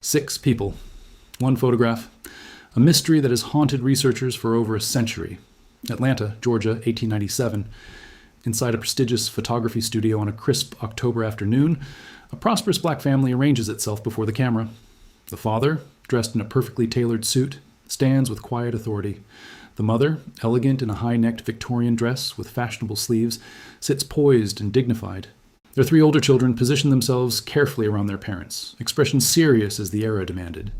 6 people, 1 photograph, a mystery that has haunted researchers for over a century. Atlanta, Georgia, 1897. Inside a prestigious photography studio on a crisp October afternoon, a prosperous black family arranges itself before the camera. The father, dressed in a perfectly tailored suit, stands with quiet authority. The mother, elegant in a high-necked Victorian dress with fashionable sleeves, sits poised and dignified. Their 3 older children position themselves carefully around their parents, expressions serious as the era demanded.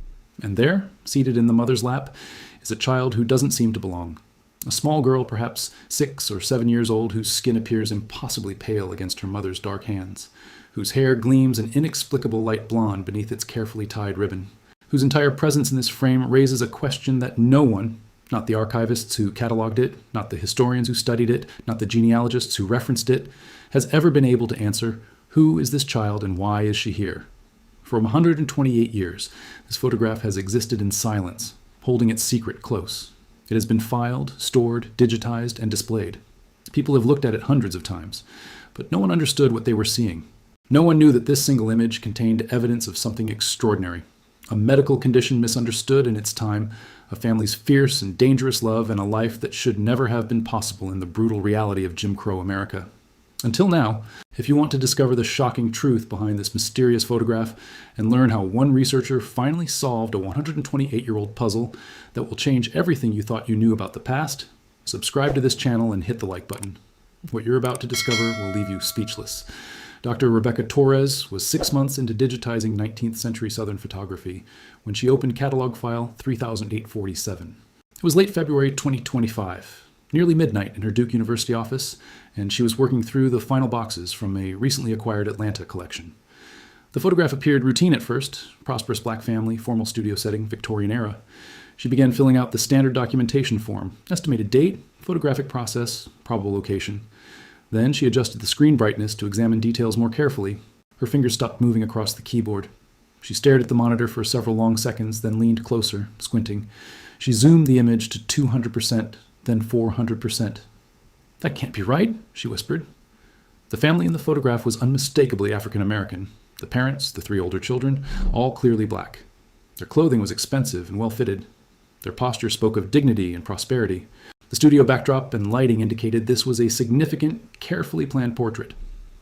And there, seated in the mother's lap, is a child who doesn't seem to belong. A small girl, perhaps 6 or 7 years old, whose skin appears impossibly pale against her mother's dark hands, whose hair gleams an inexplicable light blonde beneath its carefully tied ribbon, whose entire presence in this frame raises a question that no one, not the archivists who catalogued it, not the historians who studied it, not the genealogists who referenced it, has ever been able to answer: who is this child and why is she here? For 128 years, this photograph has existed in silence, holding its secret close. It has been filed, stored, digitized, and displayed. People have looked at it hundreds of times, but no one understood what they were seeing. No one knew that this single image contained evidence of something extraordinary. A medical condition misunderstood in its time, a family's fierce and dangerous love, and a life that should never have been possible in the brutal reality of Jim Crow America. Until now, if you want to discover the shocking truth behind this mysterious photograph and learn how one researcher finally solved a 128-year-old puzzle that will change everything you thought you knew about the past, subscribe to this channel and hit the like button. What you're about to discover will leave you speechless. Dr. Rebecca Torres was 6 months into digitizing 19th century Southern photography when she opened catalog file 3847. It was late February 2025. Nearly midnight in her Duke University office, and she was working through the final boxes from a recently acquired Atlanta collection. The photograph appeared routine at first: prosperous black family, formal studio setting, Victorian era. She began filling out the standard documentation form: estimated date, photographic process, probable location. Then she adjusted the screen brightness to examine details more carefully. Her fingers stopped moving across the keyboard. She stared at the monitor for several long seconds, then leaned closer, squinting. She zoomed the image to 200%. Then 400%. "That can't be right," she whispered. The family in the photograph was unmistakably African American. The parents, the 3 older children, all clearly black. Their clothing was expensive and well-fitted. Their posture spoke of dignity and prosperity. The studio backdrop and lighting indicated this was a significant, carefully planned portrait.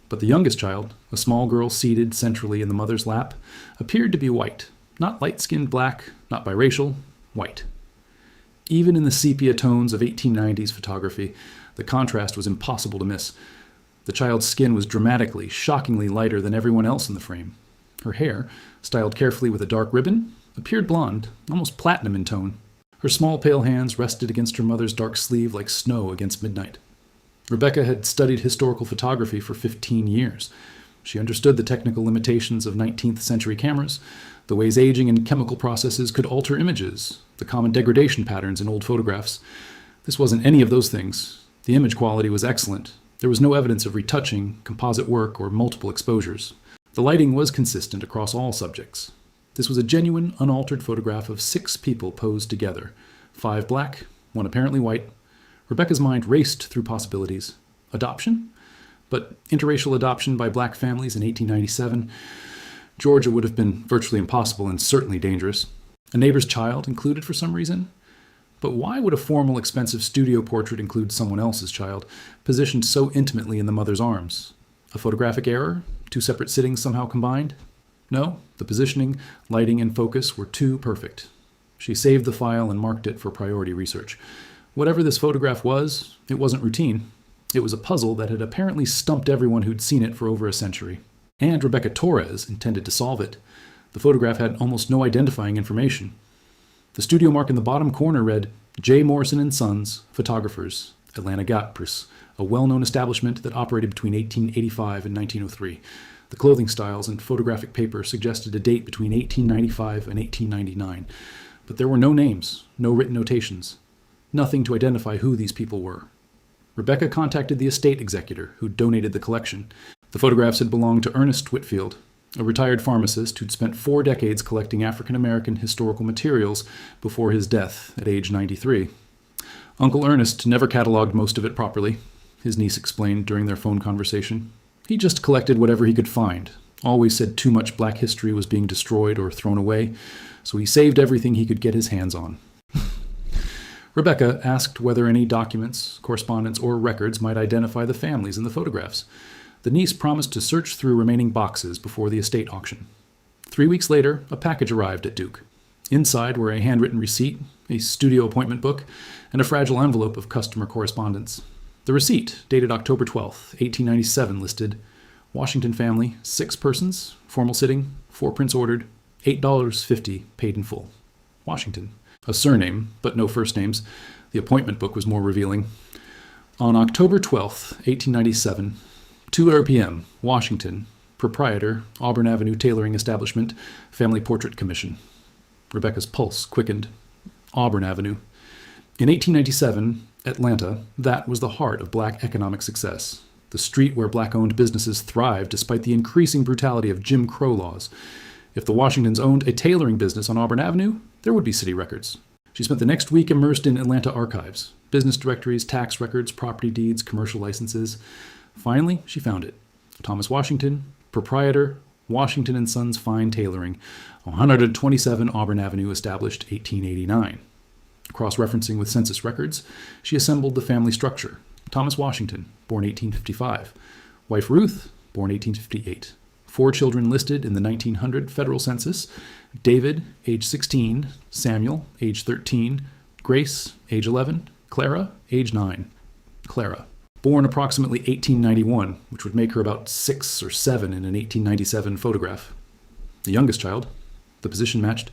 But the youngest child, a small girl seated centrally in the mother's lap, appeared to be white. Not light-skinned black, not biracial, white. Even in the sepia tones of 1890s photography, the contrast was impossible to miss. The child's skin was dramatically, shockingly lighter than everyone else in the frame. Her hair, styled carefully with a dark ribbon, appeared blonde, almost platinum in tone. Her small pale hands rested against her mother's dark sleeve like snow against midnight. Rebecca had studied historical photography for 15 years. She understood the technical limitations of 19th century cameras, the ways aging and chemical processes could alter images, the common degradation patterns in old photographs. This wasn't any of those things. The image quality was excellent. There was no evidence of retouching, composite work, or multiple exposures. The lighting was consistent across all subjects. This was a genuine, unaltered photograph of 6 people posed together, 5 black, 1 apparently white. Rebecca's mind raced through possibilities. Adoption? But interracial adoption by black families in 1897, Georgia would have been virtually impossible and certainly dangerous. A neighbor's child included for some reason? But why would a formal, expensive studio portrait include someone else's child, positioned so intimately in the mother's arms? A photographic error? 2 separate sittings somehow combined? No, the positioning, lighting, and focus were too perfect. She saved the file and marked it for priority research. Whatever this photograph was, it wasn't routine. It was a puzzle that had apparently stumped everyone who'd seen it for over a century. And Rebecca Torres intended to solve it. The photograph had almost no identifying information. The studio mark in the bottom corner read, J. Morrison & Sons, Photographers, Atlanta Gapers, a well-known establishment that operated between 1885 and 1903. The clothing styles and photographic paper suggested a date between 1895 and 1899. But there were no names, no written notations, nothing to identify who these people were. Rebecca contacted the estate executor who donated the collection. The photographs had belonged to Ernest Whitfield, a retired pharmacist who'd spent 4 decades collecting African-American historical materials before his death at age 93. Uncle Ernest never cataloged most of it properly, his niece explained during their phone conversation. He just collected whatever he could find, always said too much black history was being destroyed or thrown away, so he saved everything he could get his hands on. Rebecca asked whether any documents, correspondence, or records might identify the families in the photographs. The niece promised to search through remaining boxes before the estate auction. 3 weeks later, a package arrived at Duke. Inside were a handwritten receipt, a studio appointment book, and a fragile envelope of customer correspondence. The receipt, dated October 12, 1897, listed Washington family, 6 persons, formal sitting, 4 prints ordered, $8.50 paid in full. Washington. A surname, but no first names. The appointment book was more revealing. On October 12, 1897, 2:00 p.m., Washington, proprietor, Auburn Avenue Tailoring Establishment, Family Portrait Commission. Rebecca's pulse quickened. Auburn Avenue. In 1897, Atlanta, that was the heart of black economic success. The street where black-owned businesses thrived despite the increasing brutality of Jim Crow laws. If the Washingtons owned a tailoring business on Auburn Avenue, there would be city records. She spent the next week immersed in Atlanta archives, business directories, tax records, property deeds, commercial licenses. Finally, she found it. Thomas Washington, proprietor, Washington & Sons Fine Tailoring, 127 Auburn Avenue, established 1889. Cross-referencing with census records, she assembled the family structure. Thomas Washington, born 1855. Wife Ruth, born 1858. 4 children listed in the 1900 federal census: David, age 16, Samuel, age 13, Grace, age 11, Clara, age 9. Clara, born approximately 1891, which would make her about 6 or 7 in an 1897 photograph. The youngest child. The position matched.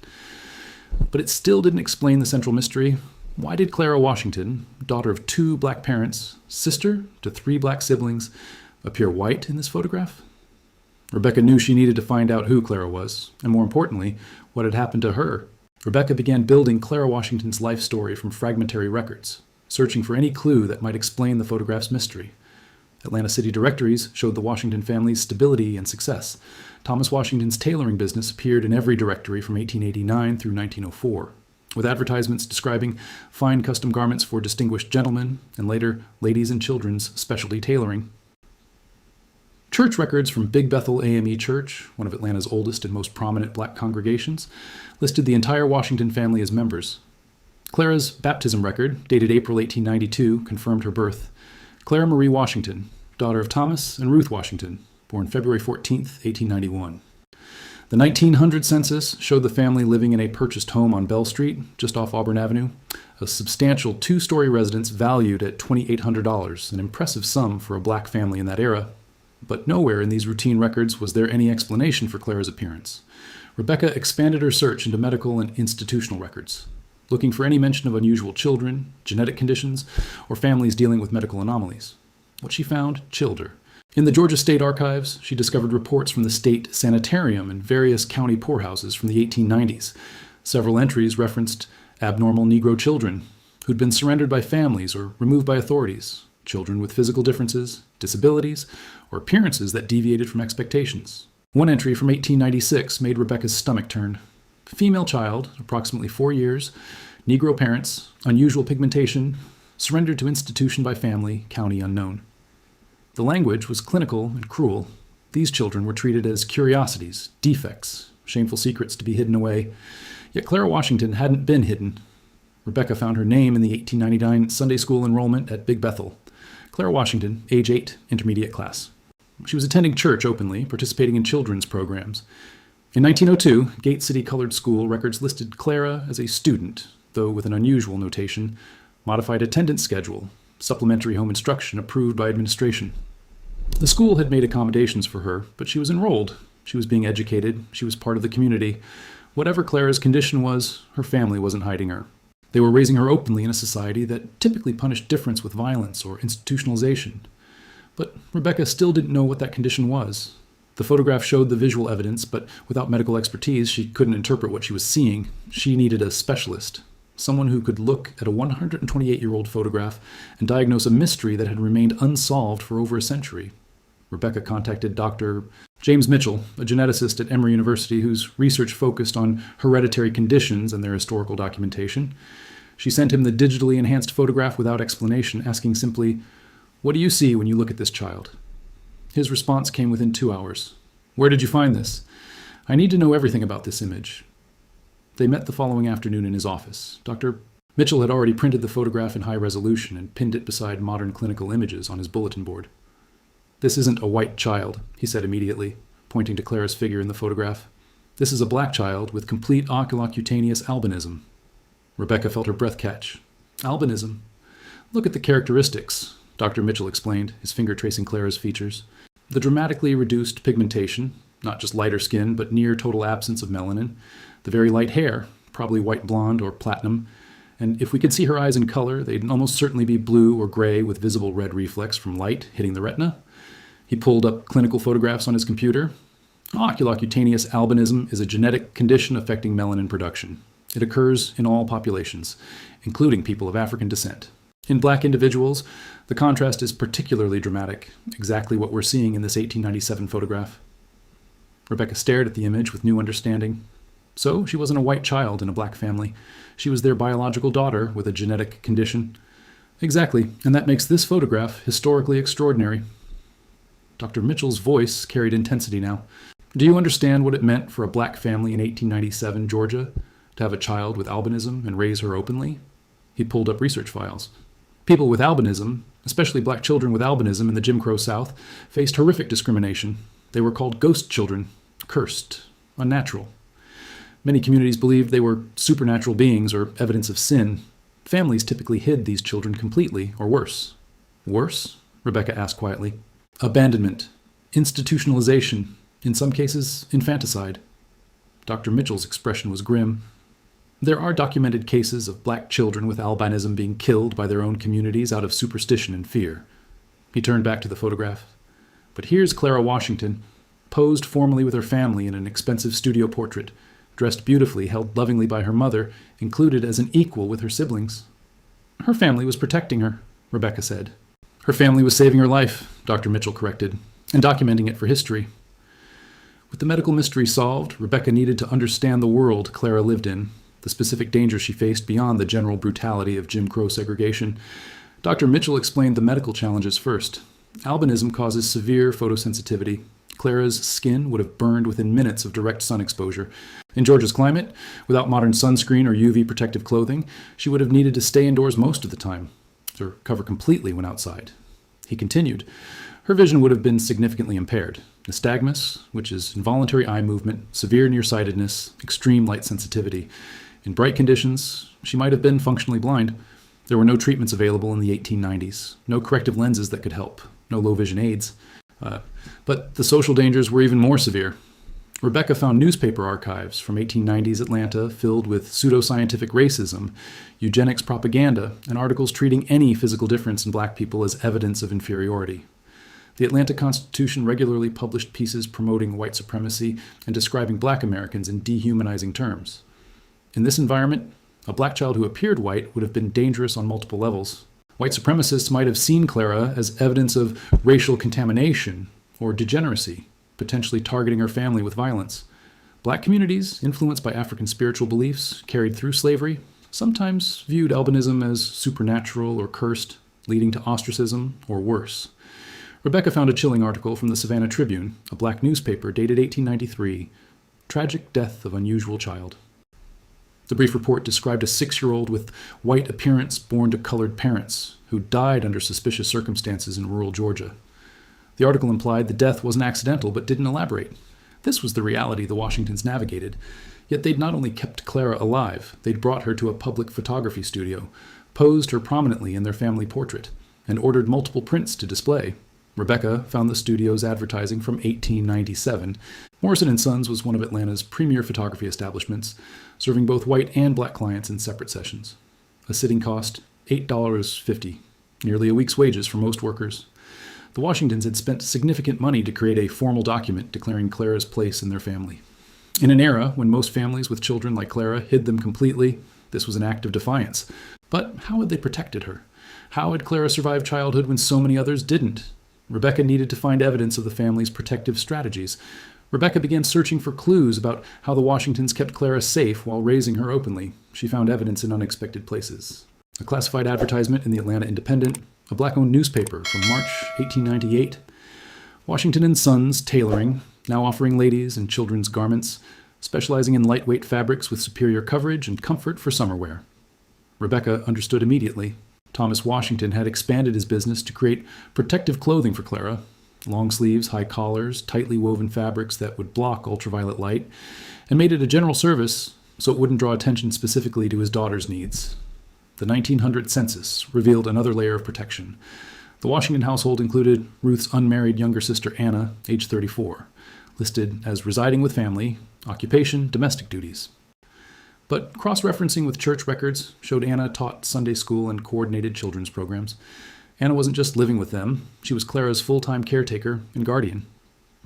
But it still didn't explain the central mystery. Why did Clara Washington, daughter of 2 black parents, sister to 3 black siblings, appear white in this photograph? Rebecca knew she needed to find out who Clara was, and more importantly, what had happened to her. Rebecca began building Clara Washington's life story from fragmentary records, searching for any clue that might explain the photograph's mystery. Atlanta city directories showed the Washington family's stability and success. Thomas Washington's tailoring business appeared in every directory from 1889 through 1904, with advertisements describing fine custom garments for distinguished gentlemen, and later, ladies and children's specialty tailoring. Church records from Big Bethel AME Church, one of Atlanta's oldest and most prominent black congregations, listed the entire Washington family as members. Clara's baptism record, dated April 1892, confirmed her birth. Clara Marie Washington, daughter of Thomas and Ruth Washington, born February 14, 1891. The 1900 census showed the family living in a purchased home on Bell Street, just off Auburn Avenue, a substantial 2-story residence valued at $2,800, an impressive sum for a black family in that era. But nowhere in these routine records was there any explanation for Clara's appearance. Rebecca expanded her search into medical and institutional records, looking for any mention of unusual children, genetic conditions, or families dealing with medical anomalies. What she found chilled her. In the Georgia State Archives, she discovered reports from the state sanitarium and various county poorhouses from the 1890s. Several entries referenced abnormal Negro children who'd been surrendered by families or removed by authorities, children with physical differences, disabilities, or appearances that deviated from expectations. One entry from 1896 made Rebecca's stomach turn. Female child, approximately 4 years, Negro parents, unusual pigmentation, surrendered to institution by family, county unknown. The language was clinical and cruel. These children were treated as curiosities, defects, shameful secrets to be hidden away. Yet Clara Washington hadn't been hidden. Rebecca found her name in the 1899 Sunday school enrollment at Big Bethel. Clara Washington, age 8, intermediate class. She was attending church openly, participating in children's programs. In 1902, Gate City Colored School records listed Clara as a student, though with an unusual notation: modified attendance schedule, supplementary home instruction approved by administration. The school had made accommodations for her, but she was enrolled. She was being educated. She was part of the community. Whatever Clara's condition was, her family wasn't hiding her. They were raising her openly in a society that typically punished difference with violence or institutionalization. But Rebecca still didn't know what that condition was. The photograph showed the visual evidence, but without medical expertise, she couldn't interpret what she was seeing. She needed a specialist, someone who could look at a 128-year-old photograph and diagnose a mystery that had remained unsolved for over a century. Rebecca contacted Dr. James Mitchell, a geneticist at Emory University whose research focused on hereditary conditions and their historical documentation. She sent him the digitally enhanced photograph without explanation, asking simply, "What do you see when you look at this child?" His response came within 2 hours. Where did you find this? I need to know everything about this image. They met the following afternoon in his office. Dr. Mitchell had already printed the photograph in high resolution and pinned it beside modern clinical images on his bulletin board. This isn't a white child, he said immediately, pointing to Clara's figure in the photograph. This is a black child with complete oculocutaneous albinism. Rebecca felt her breath catch. Albinism? Look at the characteristics, Dr. Mitchell explained, his finger tracing Clara's features. The dramatically reduced pigmentation, not just lighter skin, but near total absence of melanin. The very light hair, probably white blonde or platinum. And if we could see her eyes in color, they'd almost certainly be blue or gray with visible red reflex from light hitting the retina. He pulled up clinical photographs on his computer. Oculocutaneous albinism is a genetic condition affecting melanin production. It occurs in all populations, including people of African descent. In black individuals, the contrast is particularly dramatic, exactly what we're seeing in this 1897 photograph. Rebecca stared at the image with new understanding. So, she wasn't a white child in a black family. She was their biological daughter with a genetic condition. Exactly, and that makes this photograph historically extraordinary. Dr. Mitchell's voice carried intensity now. Do you understand what it meant for a black family in 1897 Georgia to have a child with albinism and raise her openly? He pulled up research files. People with albinism, especially black children with albinism in the Jim Crow South, faced horrific discrimination. They were called ghost children, cursed, unnatural. Many communities believed they were supernatural beings or evidence of sin. Families typically hid these children completely, or worse. Worse? Rebecca asked quietly. Abandonment, institutionalization, in some cases, infanticide. Dr. Mitchell's expression was grim. There are documented cases of black children with albinism being killed by their own communities out of superstition and fear. He turned back to the photograph. But here's Clara Washington, posed formally with her family in an expensive studio portrait, dressed beautifully, held lovingly by her mother, included as an equal with her siblings. Her family was protecting her, Rebecca said. Her family was saving her life, Dr. Mitchell corrected, and documenting it for history. With the medical mystery solved, Rebecca needed to understand the world Clara lived in, the specific dangers she faced beyond the general brutality of Jim Crow segregation. Dr. Mitchell explained the medical challenges first. Albinism causes severe photosensitivity. Clara's skin would have burned within minutes of direct sun exposure. In Georgia's climate, without modern sunscreen or UV protective clothing, she would have needed to stay indoors most of the time, or cover completely when outside. He continued, her vision would have been significantly impaired. Nystagmus, which is involuntary eye movement, severe nearsightedness, extreme light sensitivity. In bright conditions, she might have been functionally blind. There were no treatments available in the 1890s, no corrective lenses that could help, no low vision aids. But the social dangers were even more severe. Rebecca found newspaper archives from 1890s Atlanta filled with pseudoscientific racism, eugenics propaganda, and articles treating any physical difference in black people as evidence of inferiority. The Atlanta Constitution regularly published pieces promoting white supremacy and describing black Americans in dehumanizing terms. In this environment, a black child who appeared white would have been dangerous on multiple levels. White supremacists might have seen Clara as evidence of racial contamination or degeneracy, potentially targeting her family with violence. Black communities, influenced by African spiritual beliefs carried through slavery, sometimes viewed albinism as supernatural or cursed, leading to ostracism or worse. Rebecca found a chilling article from the Savannah Tribune, a black newspaper dated 1893, Tragic Death of Unusual Child. The brief report described a 6-year-old with white appearance born to colored parents who died under suspicious circumstances in rural Georgia. The article implied the death wasn't accidental but didn't elaborate. This was the reality the Washingtons navigated. Yet they'd not only kept Clara alive, they'd brought her to a public photography studio, posed her prominently in their family portrait, and ordered multiple prints to display. Rebecca found the studio's advertising from 1897. Morrison & Sons was one of Atlanta's premier photography establishments, serving both white and black clients in separate sessions. A sitting cost, $8.50, nearly a week's wages for most workers. The Washingtons had spent significant money to create a formal document declaring Clara's place in their family. In an era when most families with children like Clara hid them completely, this was an act of defiance. But how had they protected her? How had Clara survived childhood when so many others didn't? Rebecca needed to find evidence of the family's protective strategies. Rebecca began searching for clues about how the Washingtons kept Clara safe while raising her openly. She found evidence in unexpected places. A classified advertisement in the Atlanta Independent, a black-owned newspaper from March 1898, Washington & Sons Tailoring, now offering ladies and children's garments, specializing in lightweight fabrics with superior coverage and comfort for summer wear. Rebecca understood immediately. Thomas Washington had expanded his business to create protective clothing for Clara, long sleeves, high collars, tightly woven fabrics that would block ultraviolet light, and made it a general service so it wouldn't draw attention specifically to his daughter's needs. The 1900 census revealed another layer of protection. The Washington household included Ruth's unmarried younger sister Anna, age 34, listed as residing with family, occupation, domestic duties. But cross-referencing with church records showed Anna taught Sunday school and coordinated children's programs. Anna wasn't just living with them, she was Clara's full-time caretaker and guardian.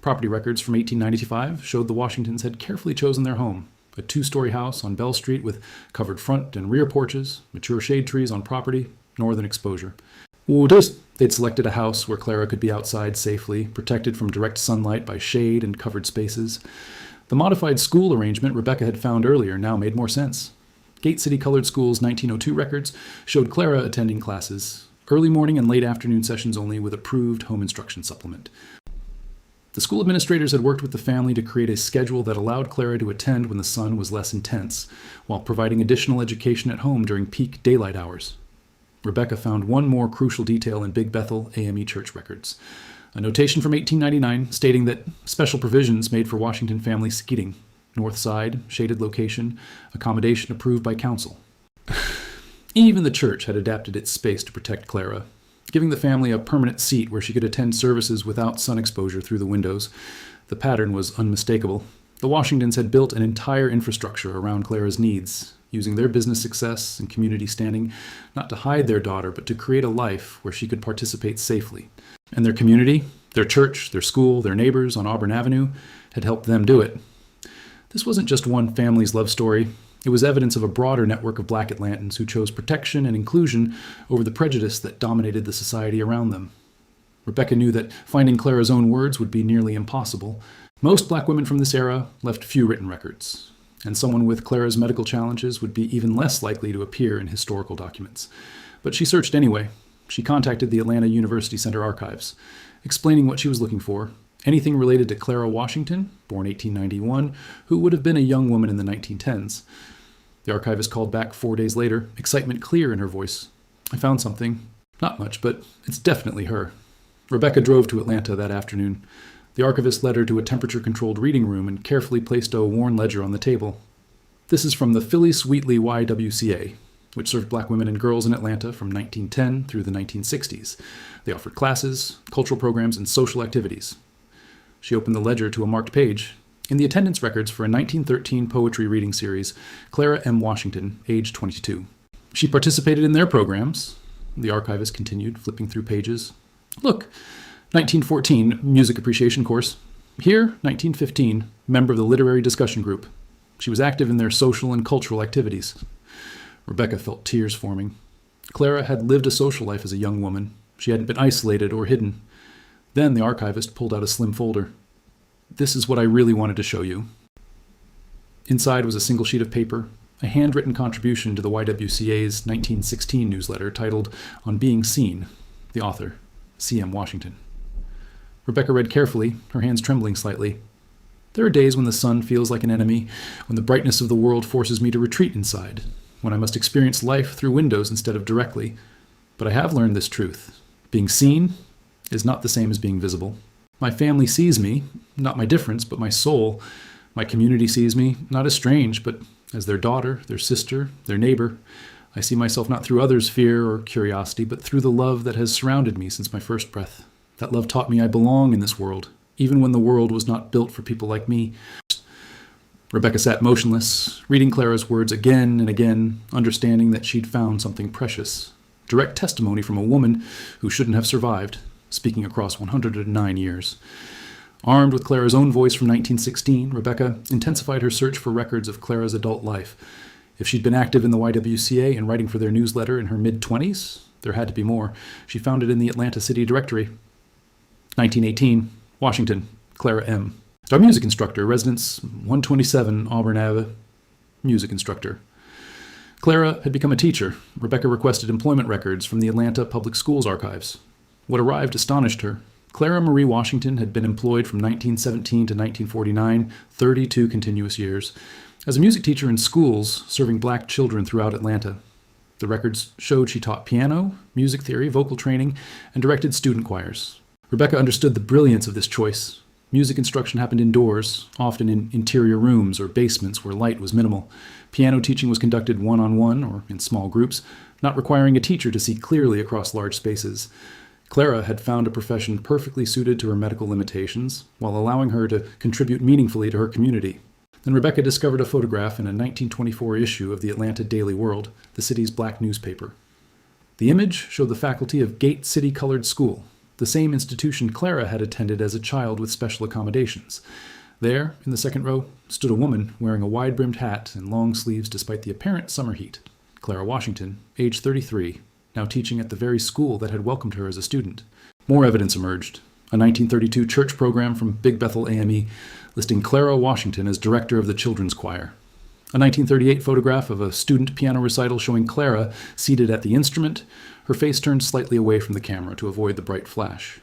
Property records from 1895 showed the Washingtons had carefully chosen their home, a 2-story house on Bell Street with covered front and rear porches, mature shade trees on property, northern exposure. They'd selected a house where Clara could be outside safely, protected from direct sunlight by shade and covered spaces. The modified school arrangement Rebecca had found earlier now made more sense. Gate City Colored School's 1902 records showed Clara attending classes, early morning and late afternoon sessions only with approved home instruction supplement. The school administrators had worked with the family to create a schedule that allowed Clara to attend when the sun was less intense, while providing additional education at home during peak daylight hours. Rebecca found one more crucial detail in Big Bethel AME church records. A notation from 1899 stating that special provisions made for Washington family seating, north side, shaded location, accommodation approved by council. Even the church had adapted its space to protect Clara, giving the family a permanent seat where she could attend services without sun exposure through the windows. The pattern was unmistakable. The Washingtons had built an entire infrastructure around Clara's needs, using their business success and community standing not to hide their daughter, but to create a life where she could participate safely. And their community, their church, their school, their neighbors on Auburn Avenue had helped them do it. This wasn't just one family's love story. It was evidence of a broader network of Black Atlantans who chose protection and inclusion over the prejudice that dominated the society around them. Rebecca knew that finding Clara's own words would be nearly impossible. Most Black women from this era left few written records, and someone with Clara's medical challenges would be even less likely to appear in historical documents. But she searched anyway. She contacted the Atlanta University Center archives, explaining what she was looking for, anything related to Clara Washington, born 1891, who would have been a young woman in the 1910s. The archivist called back 4 days later, excitement clear in her voice. I found something. Not much, but it's definitely her. Rebecca drove to Atlanta that afternoon. The archivist led her to a temperature-controlled reading room and carefully placed a worn ledger on the table. This is from the Phyllis Wheatley YWCA, which served Black women and girls in Atlanta from 1910 through the 1960s. They offered classes, cultural programs, and social activities. She opened the ledger to a marked page. In the attendance records for a 1913 poetry reading series, Clara M. Washington, age 22. She participated in their programs. The archivist continued, flipping through pages. Look, 1914, music appreciation course. Here, 1915, member of the literary discussion group. She was active in their social and cultural activities. Rebecca felt tears forming. Clara had lived a social life as a young woman. She hadn't been isolated or hidden. Then the archivist pulled out a slim folder. This is what I really wanted to show you. Inside was a single sheet of paper, a handwritten contribution to the YWCA's 1916 newsletter titled On Being Seen, the author, C.M. Washington. Rebecca read carefully, her hands trembling slightly. There are days when the sun feels like an enemy, when the brightness of the world forces me to retreat inside, when I must experience life through windows instead of directly. But I have learned this truth. Being seen is not the same as being visible. My family sees me, not my difference, but my soul. My community sees me, not as strange, but as their daughter, their sister, their neighbor. I see myself not through others' fear or curiosity, but through the love that has surrounded me since my first breath. That love taught me I belong in this world, even when the world was not built for people like me. Rebecca sat motionless, reading Clara's words again and again, understanding that she'd found something precious. Direct testimony from a woman who shouldn't have survived, speaking across 109 years. Armed with Clara's own voice from 1916, Rebecca intensified her search for records of Clara's adult life. If she'd been active in the YWCA and writing for their newsletter in her mid-20s, there had to be more. She found it in the Atlanta City Directory. 1918, Washington, Clara M. Our music instructor, residence 127 Auburn Ave, music instructor. Clara had become a teacher. Rebecca requested employment records from the Atlanta Public Schools archives. What arrived astonished her. Clara Marie Washington had been employed from 1917 to 1949, 32 continuous years, as a music teacher in schools serving black children throughout Atlanta. The records showed she taught piano, music theory, vocal training, and directed student choirs. Rebecca understood the brilliance of this choice. Music instruction happened indoors, often in interior rooms or basements where light was minimal. Piano teaching was conducted one-on-one or in small groups, not requiring a teacher to see clearly across large spaces. Clara had found a profession perfectly suited to her medical limitations, while allowing her to contribute meaningfully to her community. Then Rebecca discovered a photograph in a 1924 issue of the Atlanta Daily World, the city's black newspaper. The image showed the faculty of Gate City Colored School, the same institution Clara had attended as a child with special accommodations. There, in the second row, stood a woman wearing a wide-brimmed hat and long sleeves despite the apparent summer heat. Clara Washington, age 33, now teaching at the very school that had welcomed her as a student. More evidence emerged. A 1932 church program from Big Bethel AME listing Clara Washington as director of the children's choir. A 1938 photograph of a student piano recital showing Clara seated at the instrument, her face turned slightly away from the camera to avoid the bright flash.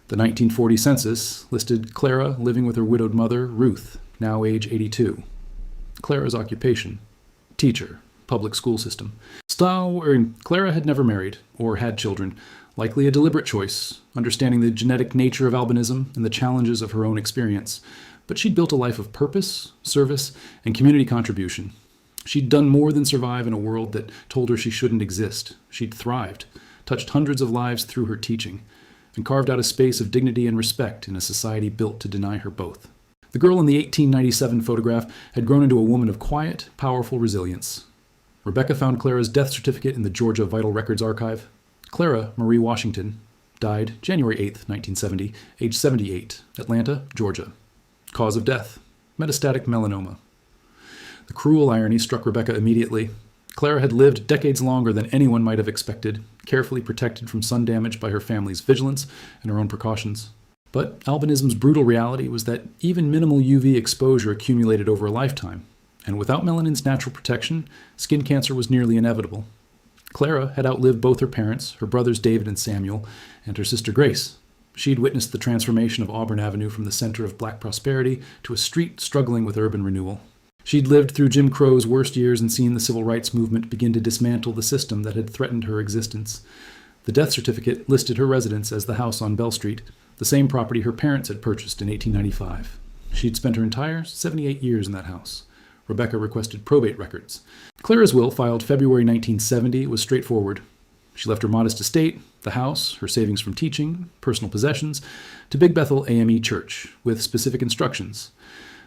The 1940 census listed Clara living with her widowed mother, Ruth, now age 82. Clara's occupation: teacher, public school system. Clara had never married or had children, likely a deliberate choice, understanding the genetic nature of albinism and the challenges of her own experience. But she'd built a life of purpose, service, and community contribution. She'd done more than survive in a world that told her she shouldn't exist. She'd thrived, touched hundreds of lives through her teaching, and carved out a space of dignity and respect in a society built to deny her both. The girl in the 1897 photograph had grown into a woman of quiet, powerful resilience. Rebecca found Clara's death certificate in the Georgia Vital Records Archive. Clara Marie Washington died January 8, 1970, age 78, Atlanta, Georgia. Cause of death: metastatic melanoma. The cruel irony struck Rebecca immediately. Clara had lived decades longer than anyone might have expected, carefully protected from sun damage by her family's vigilance and her own precautions. But albinism's brutal reality was that even minimal UV exposure accumulated over a lifetime, and without melanin's natural protection, skin cancer was nearly inevitable. Clara had outlived both her parents, her brothers David and Samuel, and her sister Grace. She'd witnessed the transformation of Auburn Avenue from the center of black prosperity to a street struggling with urban renewal. She'd lived through Jim Crow's worst years and seen the civil rights movement begin to dismantle the system that had threatened her existence. The death certificate listed her residence as the house on Bell Street, the same property her parents had purchased in 1895. She'd spent her entire 78 years in that house. Rebecca requested probate records. Clara's will, filed February 1970, was straightforward. She left her modest estate, the house, her savings from teaching, personal possessions, to Big Bethel AME Church, with specific instructions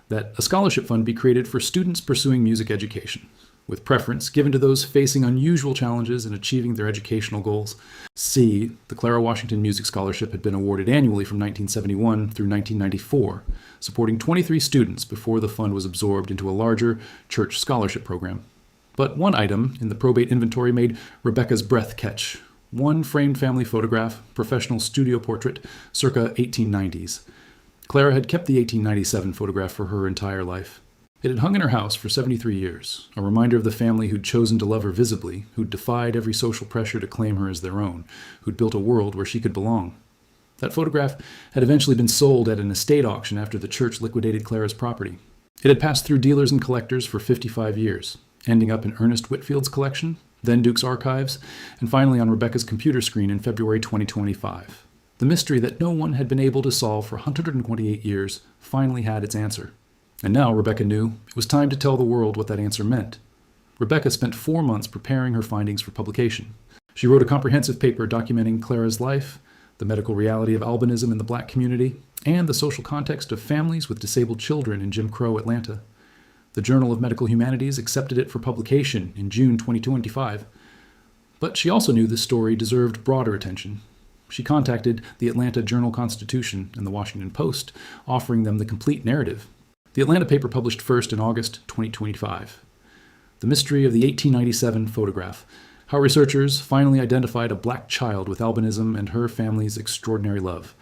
that a scholarship fund be created for students pursuing music education, with preference given to those facing unusual challenges in achieving their educational goals. C, the Clara Washington Music Scholarship had been awarded annually from 1971 through 1994, supporting 23 students before the fund was absorbed into a larger church scholarship program. But one item in the probate inventory made Rebecca's breath catch. One framed family photograph, professional studio portrait, circa 1890s. Clara had kept the 1897 photograph for her entire life. It had hung in her house for 73 years, a reminder of the family who'd chosen to love her visibly, who'd defied every social pressure to claim her as their own, who'd built a world where she could belong. That photograph had eventually been sold at an estate auction after the church liquidated Clara's property. It had passed through dealers and collectors for 55 years, ending up in Ernest Whitfield's collection, then Duke's archives, and finally on Rebecca's computer screen in February 2025. The mystery that no one had been able to solve for 128 years finally had its answer. And now Rebecca knew it was time to tell the world what that answer meant. Rebecca spent 4 months preparing her findings for publication. She wrote a comprehensive paper documenting Clara's life, the medical reality of albinism in the black community, and the social context of families with disabled children in Jim Crow Atlanta. The Journal of Medical Humanities accepted it for publication in June 2025. But she also knew this story deserved broader attention. She contacted the Atlanta Journal-Constitution and the Washington Post, offering them the complete narrative. The Atlanta paper published first in August 2025. The mystery of the 1897 photograph, how researchers finally identified a black child with albinism and her family's extraordinary love.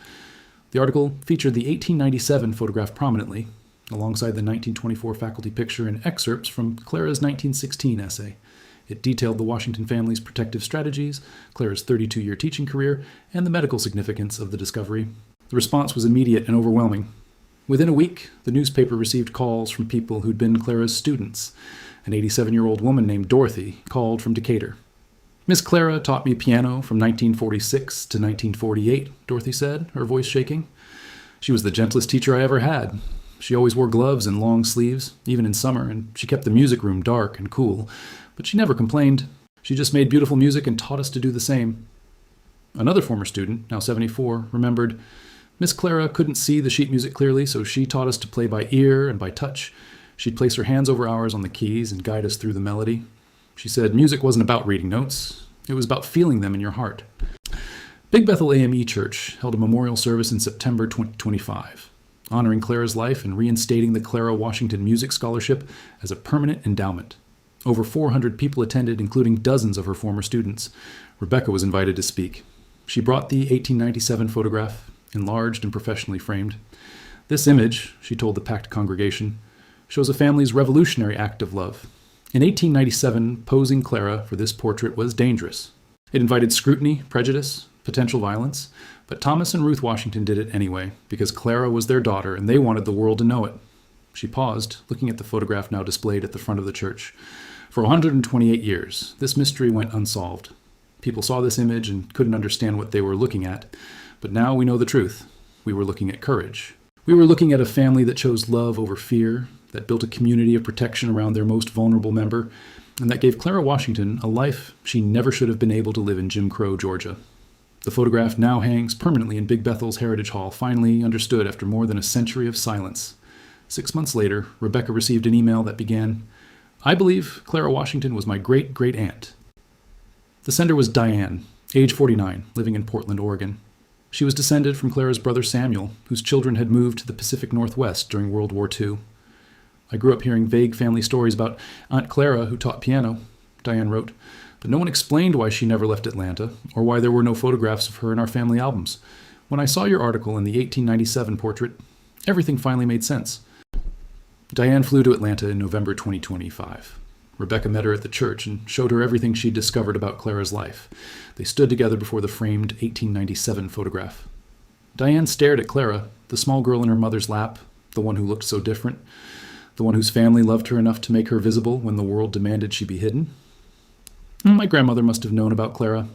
The article featured the 1897 photograph prominently, alongside the 1924 faculty picture and excerpts from Clara's 1916 essay. It detailed the Washington family's protective strategies, Clara's 32-year teaching career, and the medical significance of the discovery. The response was immediate and overwhelming. Within a week, the newspaper received calls from people who'd been Clara's students. An 87-year-old woman named Dorothy called from Decatur. Miss Clara taught me piano from 1946 to 1948, Dorothy said, her voice shaking. She was the gentlest teacher I ever had. She always wore gloves and long sleeves, even in summer, and she kept the music room dark and cool. But she never complained. She just made beautiful music and taught us to do the same. Another former student, now 74, remembered, Miss Clara couldn't see the sheet music clearly, so she taught us to play by ear and by touch. She'd place her hands over ours on the keys and guide us through the melody. She said music wasn't about reading notes. It was about feeling them in your heart. Big Bethel AME Church held a memorial service in September 2025, honoring Clara's life and reinstating the Clara Washington Music Scholarship as a permanent endowment. Over 400 people attended, including dozens of her former students. Rebecca was invited to speak. She brought the 1897 photograph, enlarged and professionally framed. This image, she told the packed congregation, shows a family's revolutionary act of love. In 1897, posing Clara for this portrait was dangerous. It invited scrutiny, prejudice, potential violence, but Thomas and Ruth Washington did it anyway, because Clara was their daughter and they wanted the world to know it. She paused, looking at the photograph now displayed at the front of the church. For 128 years, this mystery went unsolved. People saw this image and couldn't understand what they were looking at, but now we know the truth. We were looking at courage. We were looking at a family that chose love over fear, that built a community of protection around their most vulnerable member, and that gave Clara Washington a life she never should have been able to live in Jim Crow, Georgia. The photograph now hangs permanently in Big Bethel's Heritage Hall, finally understood after more than a century of silence. 6 months later, Rebecca received an email that began, "I believe Clara Washington was my great-great-aunt." The sender was Diane, age 49, living in Portland, Oregon. She was descended from Clara's brother Samuel, whose children had moved to the Pacific Northwest during World War II. "I grew up hearing vague family stories about Aunt Clara, who taught piano," Diane wrote, "but no one explained why she never left Atlanta, or why there were no photographs of her in our family albums. When I saw your article in the 1897 portrait, everything finally made sense." Diane flew to Atlanta in November 2025. Rebecca met her at the church and showed her everything she'd discovered about Clara's life. They stood together before the framed 1897 photograph. Diane stared at Clara, the small girl in her mother's lap, the one who looked so different, the one whose family loved her enough to make her visible when the world demanded she be hidden. "My grandmother must have known about Clara,"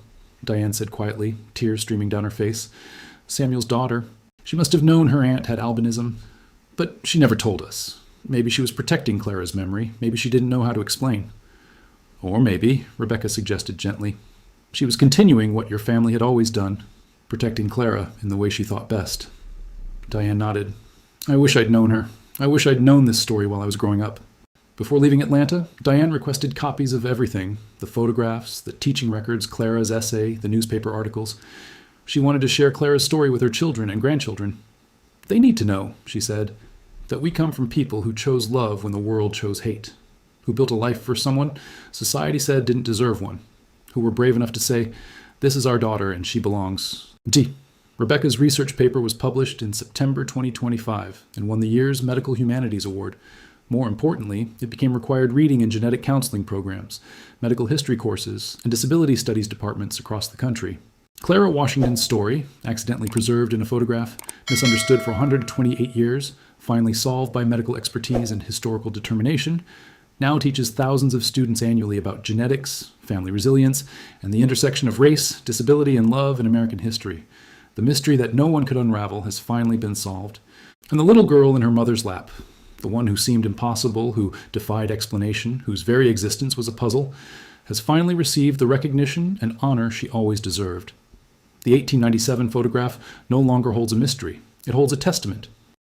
Diane said quietly, tears streaming down her face. "Samuel's daughter. She must have known her aunt had albinism, but she never told us. Maybe she was protecting Clara's memory. Maybe she didn't know how to explain." "Or maybe," Rebecca suggested gently, "she was continuing what your family had always done, protecting Clara in the way she thought best." Diane nodded. "I wish I'd known her. I wish I'd known this story while I was growing up." Before leaving Atlanta, Diane requested copies of everything, the photographs, the teaching records, Clara's essay, the newspaper articles. She wanted to share Clara's story with her children and grandchildren. "They need to know," she said, "that we come from people who chose love when the world chose hate, who built a life for someone society said didn't deserve one, who were brave enough to say, 'This is our daughter and she belongs.'" Rebecca's research paper was published in September 2025 and won the year's Medical Humanities Award. More importantly, it became required reading in genetic counseling programs, medical history courses, and disability studies departments across the country. Clara Washington's story, accidentally preserved in a photograph, misunderstood for 128 years, finally solved by medical expertise and historical determination, now teaches thousands of students annually about genetics, family resilience, and the intersection of race, disability, and love in American history. The mystery that no one could unravel has finally been solved. And the little girl in her mother's lap, the one who seemed impossible, who defied explanation, whose very existence was a puzzle, has finally received the recognition and honor she always deserved. The 1897 photograph no longer holds a mystery. It holds a testament